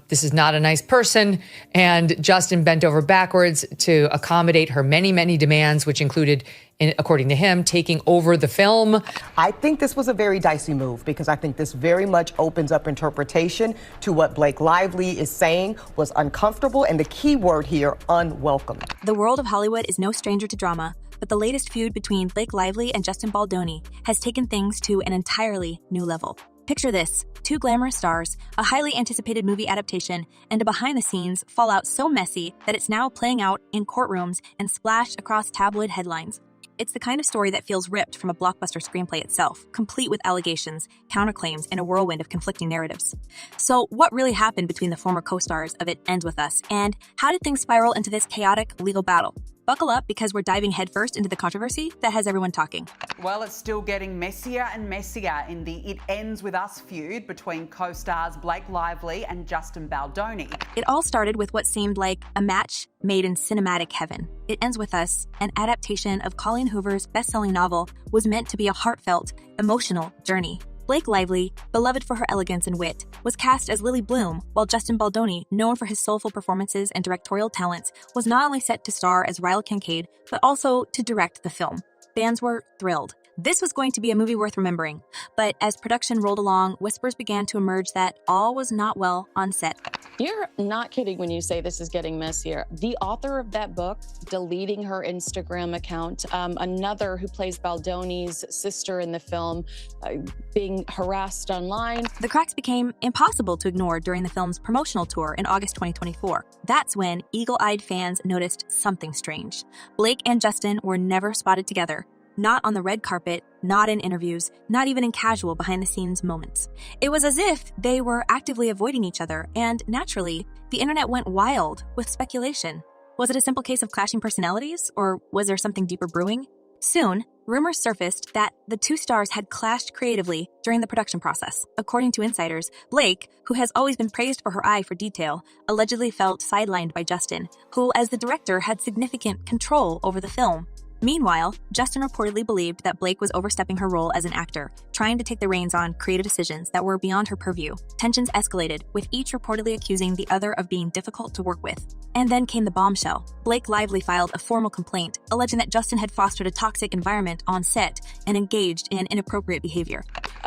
This is not a nice person. And Justin bent over backwards to accommodate her many, many demands, which included, according to him, taking over the film. I think this was a very dicey move because I think this very much opens up interpretation to what Blake Lively is saying was uncomfortable, and the key word here, unwelcome. The world of Hollywood is no stranger to drama, but the latest feud between Blake Lively and Justin Baldoni has taken things to an entirely new level. Picture this: two glamorous stars, a highly anticipated movie adaptation, and a behind-the-scenes fallout so messy that it's now playing out in courtrooms and splashed across tabloid headlines. It's the kind of story that feels ripped from a blockbuster screenplay itself, complete with allegations, counterclaims, and a whirlwind of conflicting narratives. So what really happened between the former co-stars of It Ends With Us, and how did things spiral into this chaotic legal battle? Buckle up, because we're diving headfirst into the controversy that has everyone talking. Well, it's still getting messier and messier in the It Ends With Us feud between co-stars Blake Lively and Justin Baldoni. It all started with what seemed like a match made in cinematic heaven. It Ends With Us, an adaptation of Colleen Hoover's best-selling novel, was meant to be a heartfelt, emotional journey. Blake Lively, beloved for her elegance and wit, was cast as Lily Bloom, while Justin Baldoni, known for his soulful performances and directorial talents, was not only set to star as Ryle Kincaid, but also to direct the film. Fans were thrilled. This was going to be a movie worth remembering, but as production rolled along, whispers began to emerge that all was not well on set. You're not kidding when you say this is getting messier. The author of that book deleting her Instagram account, another who plays Baldoni's sister in the film, being harassed online. The cracks became impossible to ignore during the film's promotional tour in August 2024. That's when eagle-eyed fans noticed something strange. Blake and Justin were never spotted together. Not on the red carpet, not in interviews, not even in casual behind-the-scenes moments. It was as if they were actively avoiding each other, and naturally, the internet went wild with speculation. Was it a simple case of clashing personalities, or was there something deeper brewing? Soon, rumors surfaced that the two stars had clashed creatively during the production process. According to insiders, Blake, who has always been praised for her eye for detail, allegedly felt sidelined by Justin, who, as the director, had significant control over the film. Meanwhile, Justin reportedly believed that Blake was overstepping her role as an actor, trying to take the reins on creative decisions that were beyond her purview. Tensions escalated, with each reportedly accusing the other of being difficult to work with. And then came the bombshell. Blake Lively filed a formal complaint, alleging that Justin had fostered a toxic environment on set and engaged in inappropriate behavior.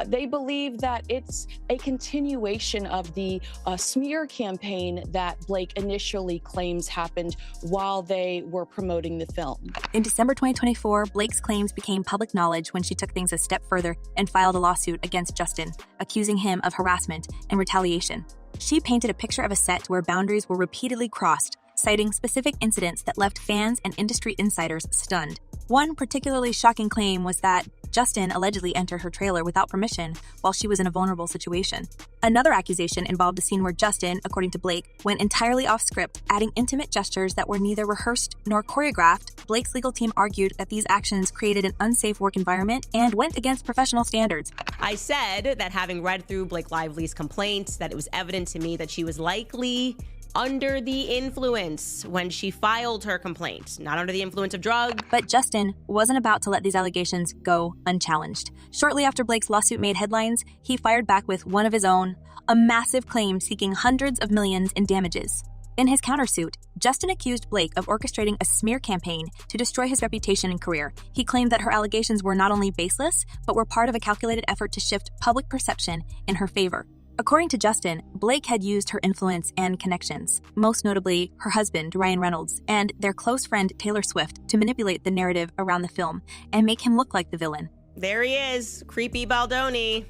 They believe that it's a continuation of the smear campaign that Blake initially claims happened while they were promoting the film. In December 2024, Blake's claims became public knowledge when she took things a step further and filed a lawsuit against Justin, accusing him of harassment and retaliation. She painted a picture of a set where boundaries were repeatedly crossed, citing specific incidents that left fans and industry insiders stunned. One particularly shocking claim was that Justin allegedly entered her trailer without permission while she was in a vulnerable situation. Another accusation involved a scene where Justin, according to Blake, went entirely off script, adding intimate gestures that were neither rehearsed nor choreographed. Blake's legal team argued that these actions created an unsafe work environment and went against professional standards. I said that having read through Blake Lively's complaints, that it was evident to me that she was likely under the influence when she filed her complaint, not under the influence of drugs. But Justin wasn't about to let these allegations go unchallenged. Shortly after Blake's lawsuit made headlines, he fired back with one of his own, a massive claim seeking hundreds of millions in damages. In his countersuit, Justin accused Blake of orchestrating a smear campaign to destroy his reputation and career. He claimed that her allegations were not only baseless, but were part of a calculated effort to shift public perception in her favor. According to Justin, Blake had used her influence and connections, most notably her husband, Ryan Reynolds, and their close friend Taylor Swift, to manipulate the narrative around the film and make him look like the villain. There he is, creepy Baldoni,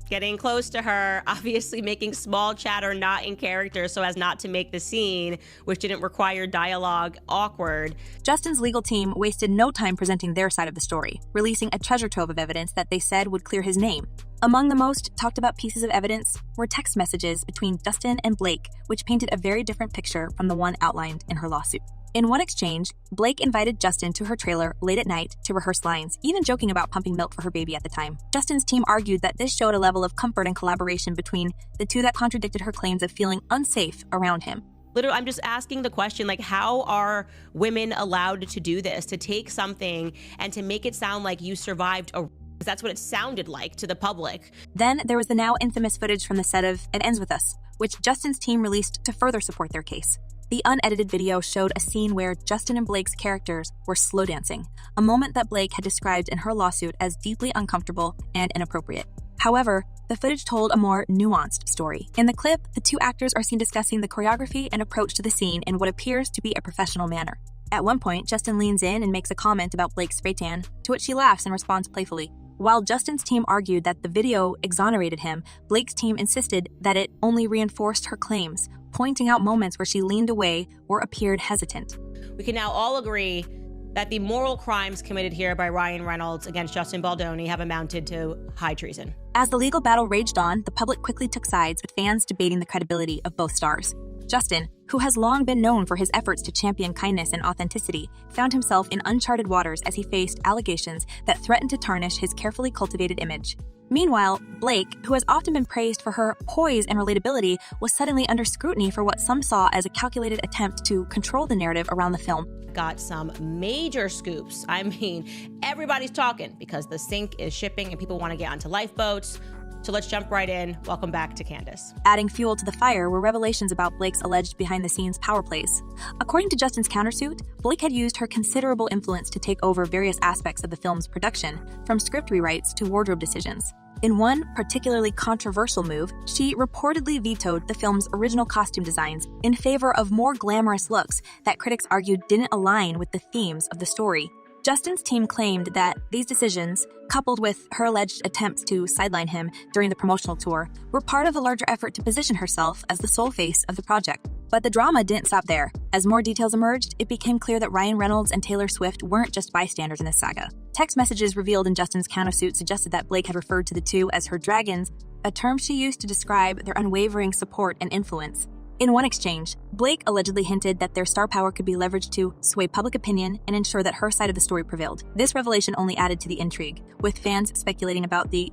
getting close to her, obviously making small chatter not in character so as not to make the scene, which didn't require dialogue, awkward. Justin's legal team wasted no time presenting their side of the story, releasing a treasure trove of evidence that they said would clear his name. Among the most talked about pieces of evidence were text messages between Justin and Blake, which painted a very different picture from the one outlined in her lawsuit. In one exchange, Blake invited Justin to her trailer late at night to rehearse lines, even joking about pumping milk for her baby at the time. Justin's team argued that this showed a level of comfort and collaboration between the two that contradicted her claims of feeling unsafe around him. Literally, I'm just asking the question, like, how are women allowed to do this, to take something and to make it sound like you survived a That's what it sounded like to the public. Then there was the now infamous footage from the set of It Ends With Us, which Justin's team released to further support their case. The unedited video showed a scene where Justin and Blake's characters were slow dancing, a moment that Blake had described in her lawsuit as deeply uncomfortable and inappropriate. However, the footage told a more nuanced story. In the clip, the two actors are seen discussing the choreography and approach to the scene in what appears to be a professional manner. At one point, Justin leans in and makes a comment about Blake's spray tan, to which she laughs and responds playfully. While Justin's team argued that the video exonerated him, Blake's team insisted that it only reinforced her claims, pointing out moments where she leaned away or appeared hesitant. We can now all agree that the moral crimes committed here by Ryan Reynolds against Justin Baldoni have amounted to high treason. As the legal battle raged on, the public quickly took sides, with fans debating the credibility of both stars. Justin, who has long been known for his efforts to champion kindness and authenticity, found himself in uncharted waters as he faced allegations that threatened to tarnish his carefully cultivated image. Meanwhile, Blake, who has often been praised for her poise and relatability, was suddenly under scrutiny for what some saw as a calculated attempt to control the narrative around the film. Got some major scoops. I mean, everybody's talking because the sink is shipping and people want to get onto lifeboats. So let's jump right in. Welcome back to Candace. Adding fuel to the fire were revelations about Blake's alleged behind-the-scenes power plays. According to Justin's countersuit, Blake had used her considerable influence to take over various aspects of the film's production, from script rewrites to wardrobe decisions. In one particularly controversial move, she reportedly vetoed the film's original costume designs in favor of more glamorous looks that critics argued didn't align with the themes of the story. Justin's team claimed that these decisions, coupled with her alleged attempts to sideline him during the promotional tour, were part of a larger effort to position herself as the sole face of the project. But the drama didn't stop there. As more details emerged, it became clear that Ryan Reynolds and Taylor Swift weren't just bystanders in this saga. Text messages revealed in Justin's countersuit suggested that Blake had referred to the two as her dragons, a term she used to describe their unwavering support and influence. In one exchange, Blake allegedly hinted that their star power could be leveraged to sway public opinion and ensure that her side of the story prevailed. This revelation only added to the intrigue, with fans speculating about the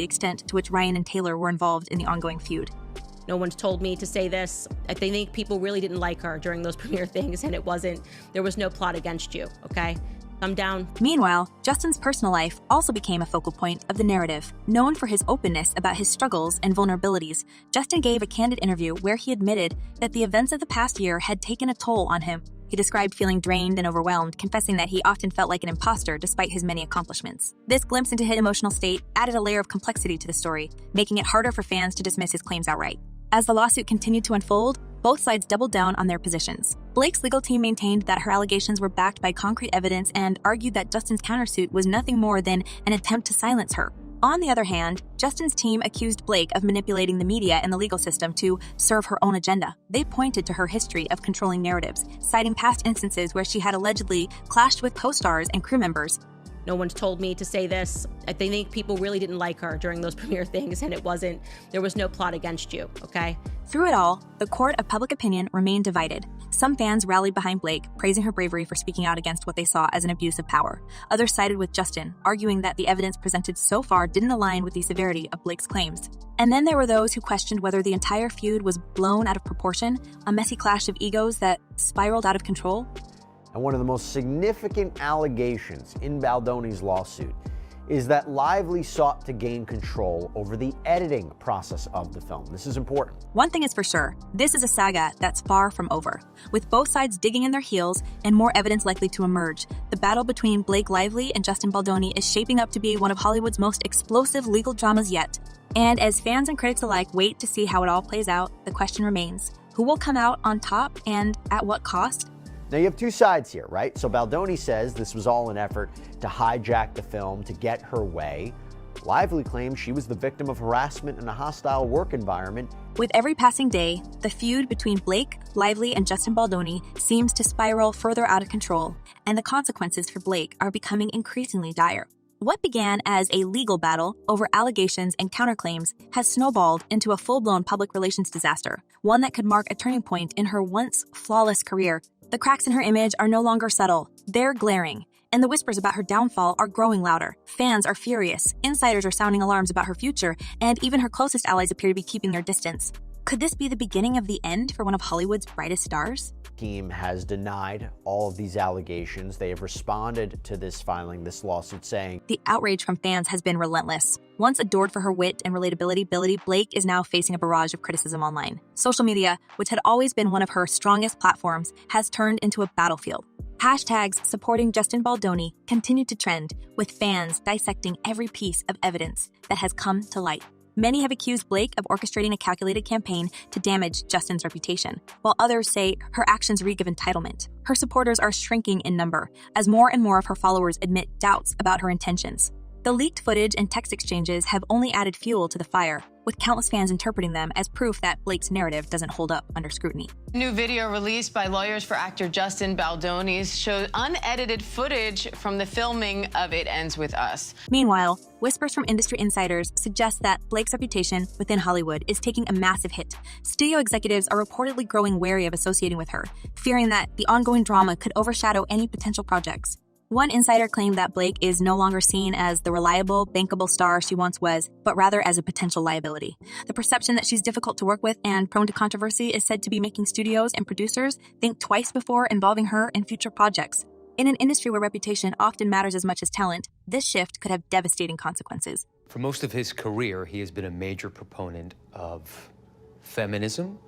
extent to which Ryan and Taylor were involved in the ongoing feud. No one's told me to say this. I think people really didn't like her during those premiere things, and there was no plot against you, okay? Come down. Meanwhile, Justin's personal life also became a focal point of the narrative. Known for his openness about his struggles and vulnerabilities, Justin gave a candid interview where he admitted that the events of the past year had taken a toll on him. He described feeling drained and overwhelmed, confessing that he often felt like an imposter despite his many accomplishments. This glimpse into his emotional state added a layer of complexity to the story, making it harder for fans to dismiss his claims outright. As the lawsuit continued to unfold, both sides doubled down on their positions. Blake's legal team maintained that her allegations were backed by concrete evidence and argued that Justin's countersuit was nothing more than an attempt to silence her. On the other hand, Justin's team accused Blake of manipulating the media and the legal system to serve her own agenda. They pointed to her history of controlling narratives, citing past instances where she had allegedly clashed with co-stars and crew members. No one's told me to say this. I think people really didn't like her during those premiere things, and there was no plot against you, okay? Through it all, the court of public opinion remained divided. Some fans rallied behind Blake, praising her bravery for speaking out against what they saw as an abuse of power. Others sided with Justin, arguing that the evidence presented so far didn't align with the severity of Blake's claims. And then there were those who questioned whether the entire feud was blown out of proportion, a messy clash of egos that spiraled out of control. And one of the most significant allegations in Baldoni's lawsuit is that Lively sought to gain control over the editing process of the film. This is important. One thing is for sure, this is a saga that's far from over. With both sides digging in their heels and more evidence likely to emerge, the battle between Blake Lively and Justin Baldoni is shaping up to be one of Hollywood's most explosive legal dramas yet. And as fans and critics alike wait to see how it all plays out, the question remains, who will come out on top and at what cost? Now you have two sides here, right? So Baldoni says this was all an effort to hijack the film to get her way. Lively claims she was the victim of harassment in a hostile work environment. With every passing day, the feud between Blake, Lively, and Justin Baldoni seems to spiral further out of control, and the consequences for Blake are becoming increasingly dire. What began as a legal battle over allegations and counterclaims has snowballed into a full-blown public relations disaster, one that could mark a turning point in her once flawless career. The cracks in her image are no longer subtle, they're glaring, and the whispers about her downfall are growing louder. Fans are furious, insiders are sounding alarms about her future, and even her closest allies appear to be keeping their distance. Could this be the beginning of the end for one of Hollywood's brightest stars? Team has denied all of these allegations. They have responded to this filing, this lawsuit, saying, The outrage from fans has been relentless. Once adored for her wit and relatability, Blake is now facing a barrage of criticism online. Social media, which had always been one of her strongest platforms, has turned into a battlefield. Hashtags supporting Justin Baldoni continue to trend, with fans dissecting every piece of evidence that has come to light. Many have accused Blake of orchestrating a calculated campaign to damage Justin's reputation, while others say her actions reek of entitlement. Her supporters are shrinking in number, as more and more of her followers admit doubts about her intentions. The leaked footage and text exchanges have only added fuel to the fire, with countless fans interpreting them as proof that Blake's narrative doesn't hold up under scrutiny. New video released by lawyers for actor Justin Baldoni showed unedited footage from the filming of It Ends With Us. Meanwhile, whispers from industry insiders suggest that Blake's reputation within Hollywood is taking a massive hit. Studio executives are reportedly growing wary of associating with her, fearing that the ongoing drama could overshadow any potential projects. One insider claimed that Blake is no longer seen as the reliable, bankable star she once was, but rather as a potential liability. The perception that she's difficult to work with and prone to controversy is said to be making studios and producers think twice before involving her in future projects. In an industry where reputation often matters as much as talent, this shift could have devastating consequences. For most of his career, he has been a major proponent of feminism,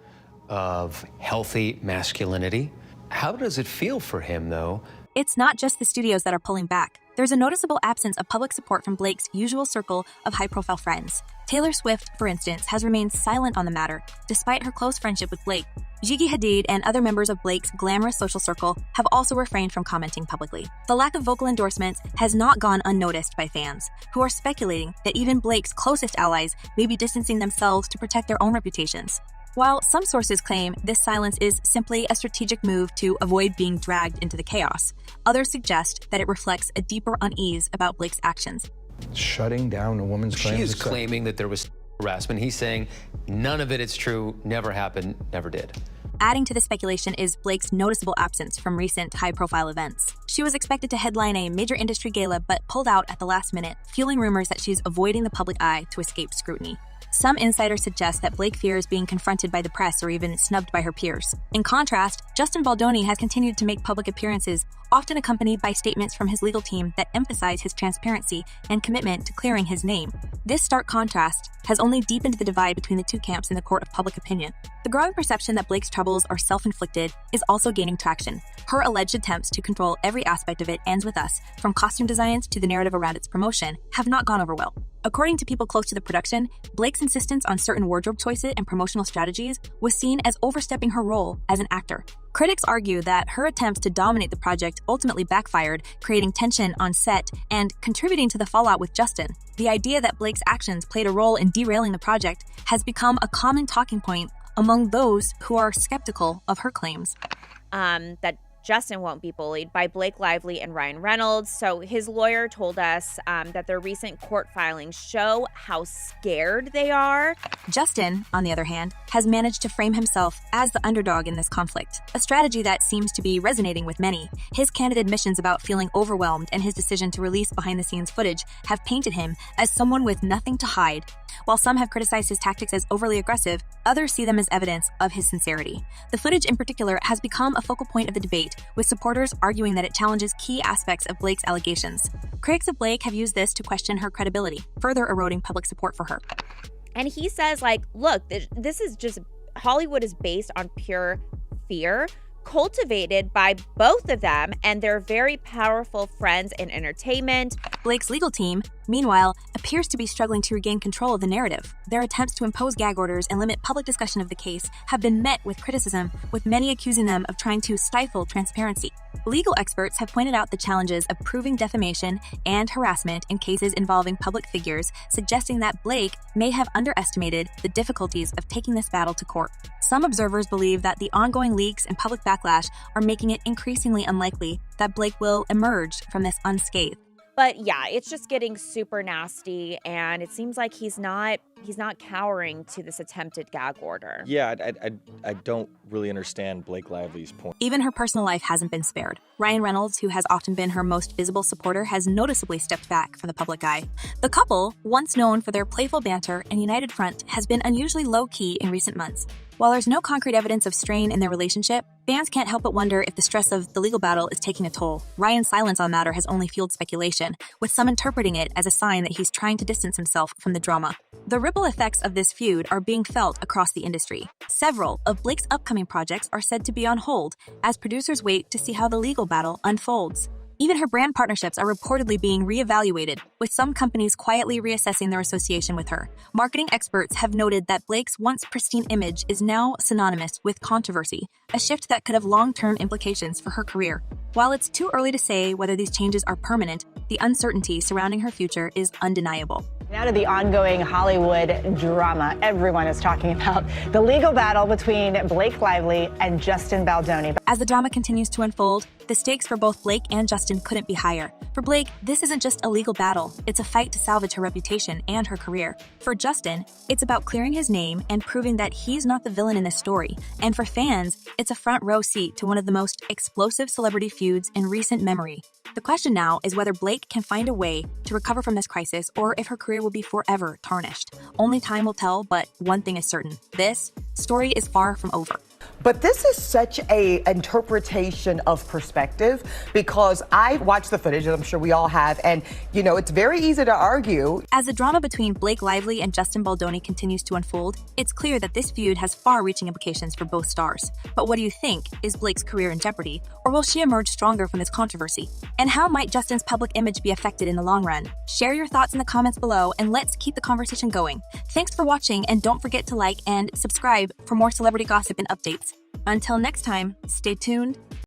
of healthy masculinity. How does it feel for him, though? It's not just the studios that are pulling back. There's a noticeable absence of public support from Blake's usual circle of high-profile friends. Taylor Swift, for instance, has remained silent on the matter, despite her close friendship with Blake. Gigi Hadid and other members of Blake's glamorous social circle have also refrained from commenting publicly. The lack of vocal endorsements has not gone unnoticed by fans, who are speculating that even Blake's closest allies may be distancing themselves to protect their own reputations. While some sources claim this silence is simply a strategic move to avoid being dragged into the chaos, others suggest that it reflects a deeper unease about Blake's actions. Shutting down a woman's claims. She is claiming that there was harassment. He's saying none of it is true, never happened, never did. Adding to the speculation is Blake's noticeable absence from recent high-profile events. She was expected to headline a major industry gala but pulled out at the last minute, fueling rumors that she's avoiding the public eye to escape scrutiny. Some insiders suggest that Blake fears being confronted by the press or even snubbed by her peers. In contrast, Justin Baldoni has continued to make public appearances, often accompanied by statements from his legal team that emphasize his transparency and commitment to clearing his name. This stark contrast has only deepened the divide between the two camps in the court of public opinion. The growing perception that Blake's troubles are self-inflicted is also gaining traction. Her alleged attempts to control every aspect of It Ends With Us, from costume designs to the narrative around its promotion, have not gone over well. According to people close to the production, Blake's insistence on certain wardrobe choices and promotional strategies was seen as overstepping her role as an actor. Critics argue that her attempts to dominate the project ultimately backfired, creating tension on set and contributing to the fallout with Justin. The idea that Blake's actions played a role in derailing the project has become a common talking point among those who are skeptical of her claims. That Justin won't be bullied by Blake Lively and Ryan Reynolds. So his lawyer told us that their recent court filings show how scared they are. Justin, on the other hand, has managed to frame himself as the underdog in this conflict, a strategy that seems to be resonating with many. His candid admissions about feeling overwhelmed and his decision to release behind-the-scenes footage have painted him as someone with nothing to hide. While some have criticized his tactics as overly aggressive, others see them as evidence of his sincerity. The footage in particular has become a focal point of the debate, with supporters arguing that it challenges key aspects of Blake's allegations. Critics of Blake have used this to question her credibility, further eroding public support for her. And he says, look, this is just, Hollywood is based on pure fear, cultivated by both of them and their very powerful friends in entertainment. Blake's legal team, meanwhile, appears to be struggling to regain control of the narrative. Their attempts to impose gag orders and limit public discussion of the case have been met with criticism, with many accusing them of trying to stifle transparency. Legal experts have pointed out the challenges of proving defamation and harassment in cases involving public figures, suggesting that Blake may have underestimated the difficulties of taking this battle to court. Some observers believe that the ongoing leaks and public backlash are making it increasingly unlikely that Blake will emerge from this unscathed. But yeah, it's just getting super nasty, and it seems like he's not cowering to this attempted gag order. Yeah, I don't really understand Blake Lively's point. Even her personal life hasn't been spared. Ryan Reynolds, who has often been her most visible supporter, has noticeably stepped back from the public eye. The couple, once known for their playful banter and united front, has been unusually low-key in recent months. While there's no concrete evidence of strain in their relationship, fans can't help but wonder if the stress of the legal battle is taking a toll. Ryan's silence on the matter has only fueled speculation, with some interpreting it as a sign that he's trying to distance himself from the drama. The ripple effects of this feud are being felt across the industry. Several of Blake's upcoming projects are said to be on hold as producers wait to see how the legal battle unfolds. Even her brand partnerships are reportedly being reevaluated, with some companies quietly reassessing their association with her. Marketing experts have noted that Blake's once pristine image is now synonymous with controversy, a shift that could have long-term implications for her career. While it's too early to say whether these changes are permanent, the uncertainty surrounding her future is undeniable. Now to the ongoing Hollywood drama everyone is talking about, the legal battle between Blake Lively and Justin Baldoni. As the drama continues to unfold, the stakes for both Blake and Justin couldn't be higher. For Blake, this isn't just a legal battle, it's a fight to salvage her reputation and her career. For Justin, it's about clearing his name and proving that he's not the villain in this story. And for fans, it's a front row seat to one of the most explosive celebrity feuds in recent memory. The question now is whether Blake can find a way to recover from this crisis or if her career will be forever tarnished. Only time will tell, but one thing is certain. This story is far from over. But this is such a interpretation of perspective, because I watched the footage, and I'm sure we all have, and, you know, it's very easy to argue. As the drama between Blake Lively and Justin Baldoni continues to unfold, it's clear that this feud has far-reaching implications for both stars. But what do you think? Is Blake's career in jeopardy, or will she emerge stronger from this controversy? And how might Justin's public image be affected in the long run? Share your thoughts in the comments below, and let's keep the conversation going. Thanks for watching, and don't forget to like and subscribe for more celebrity gossip and updates. Until next time, stay tuned